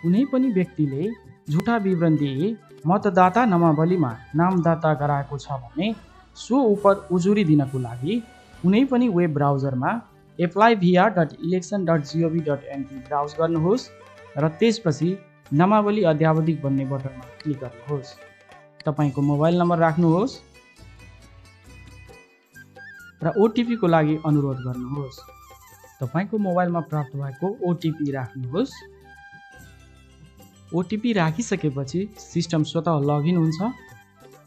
कुनै पनि व्यक्तिले झुटा विवरण दिए मतदाता नामावलीमा नाम दर्ता गराएको छ भने सो उप उजुरी दिनको लागि कुनै पनि वेब ब्राउजरमा apply.via.election.gov.in ब्राउज गर्नुहोस् र त्यसपछि नामावली अद्यावधिक भन्ने बटनमा क्लिक गर्नुहोस्। तपाईको मोबाइल नम्बर राख्नुहोस् र ओटिपी को लागि अनुरोध गर्नुहोस्। तपाईको मोबाइलमा प्राप्त भएको ओटिपी राख्नुहोस्। ओटिपी राखिसकेपछि सिस्टम स्वतः लगइन हुन्छ।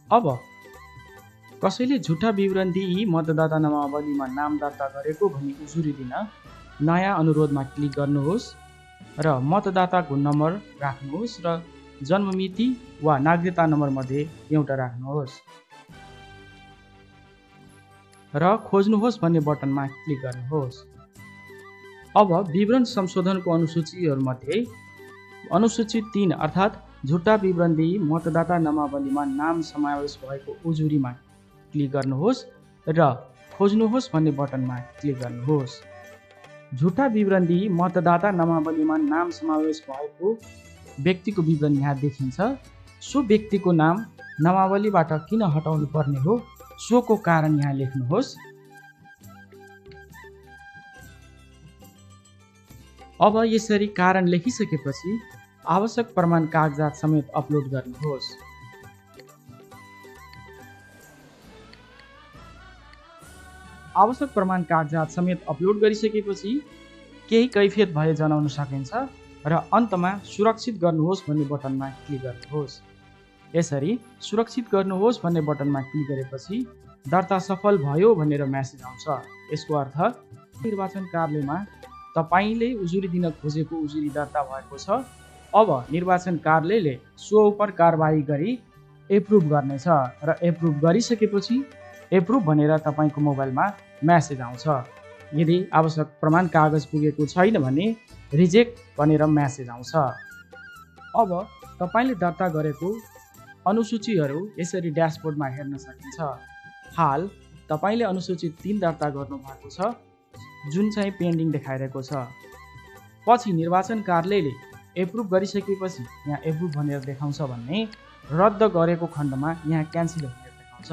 अब कसैले झुटा विवरण दिई मतदाता नामावलीमा नाम दर्ता गरेको भनी उजुरी दिन नयाँ अनुरोधमा क्लिक गर्नुहोस् र मतदाताको नम्बर राख्नुहोस् र जन्ममिति वा नागरिकता नम्बर मध्ये एउटा राख्नुहोस् र खोज्नुहोस् भन्ने बटनमा क्लिक गर्नुहोस्। अब विवरण संशोधनको अनुसूचीहरूमध्ये अनुसूची 3 अर्थात् झुटा विवरण दिई मतदाता नामावलीमा नाम समावेश भएको उजुरीमा क्लिक गर्नुहोस् र खोज्नुहोस् भन्ने बटनमा क्लिक गर्नुहोस्। झुटा विवरण दिई मतदाता नामावलीमा नाम समावेश भएको व्यक्तिको विवरण यहाँ देखिन्छ। सो व्यक्तिको नाम नामावलीबाट किन हटाउनु पर्ने हो सोको कारण यहाँ लेख्नुहोस्। अब यसरी कारण लेखिसकेपछि आवश्यक प्रमाण कागजात समेत अपलोड गर्नुहोस्। आवश्यक प्रमाण कागजात समेत अपलोड गरिसकेपछि केही कैफियत भए जनाउन सकिन्छ र अन्तमा सुरक्षित गर्नुहोस् भन्ने बटनमा क्लिक गर्नुहोस्। यसरी सुरक्षित गर्नुहोस् भन्ने बटनमा क्लिक गरेपछि दर्ता सफल भयो भनेर मेसेज आउँछ। यसको अर्थ निर्वाचन कार्यालयमा तपाईले उजुरी दिन खोजेको उजुरी दर्ता भएको छ। अब निर्वाचन कार्यालयले सो उप कारबाही गरी एप्रुभ गर्नेछ र एप्रुभ गरिसकेपछि एप्रुभ भनेर तपाईको मोबाइलमा मेसेज आउँछ। यदि आवश्यक प्रमाण कागज पुगेको छैन भने रिजेक्ट भनेर मेसेज आउँछ। अब तपाईले दर्ता गरेको अनुसूचीहरू यसरी ड्याशबोर्डमा हेर्न सकिन्छ। हाल तपाईले अनुसूची 3 दर्ता गर्नु भएको छ जुन चाहिँ पेन्डिङ देखाइरहेको छ। पछि निर्वाचन कार्यालयले एप्रुभ गरिसकेपछि यहाँ एप्रुभ भनेर देखाउँछ भन्ने रद्द गरेको खण्डमा यहाँ क्यान्सल भनेर देखाउँछ।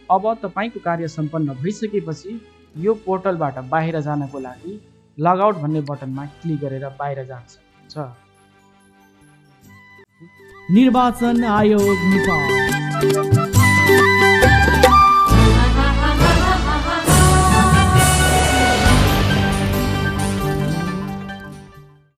अब तपाईको कार्य सम्पन्न भइसकेपछि यो पोर्टलबाट बाहिर जानको लागि लगआउट भन्ने बटनमा क्लिक गरेर बाहिर जान सक्नुहुन्छ। निर्वाचन आयोग नेपाल।